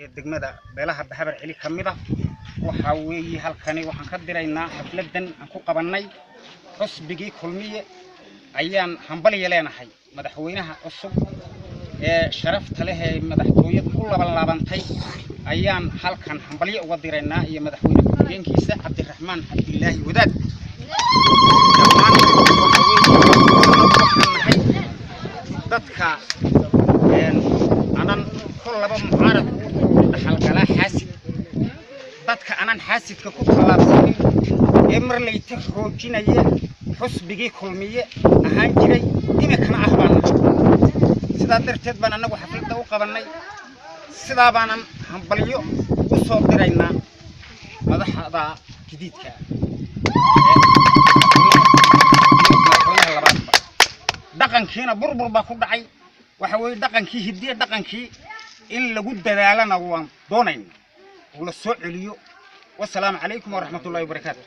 degmada beelaha Habar Cali kamida waxa weeye halkani waxaan ka diraynaa xafladan aan ku qabanay xusbigii kulmiye ayaan hambaliye leenahay madaxweynaha cusub ee sharafta leh ee madaxtooyada ku laabantay ayaan halkan hambaliye uga diraynaa iyo madaxweyne ku-xigeenkiisa Cabdiraxmaan Cabdilaahi Wadaad dadka anan كلّبا معارض دخل حاسد dadka anan xaasidka ku talaabsanin emar leeytay xoojinaya xusbigii kulmiye ahaan jiray imikana ahbaan sidaa darteed baan anagu xafladda u qabanay sidaa baanan hambaliyo u soo diraynaa madaxda jadiidka dhaqankiina burbur baa ku dhacay waxa weey dhaqankii hidiye dhaqankii in lagu dadaalana waan doonayna ولا سؤاليو والسلام عليكم ورحمة الله وبركاته.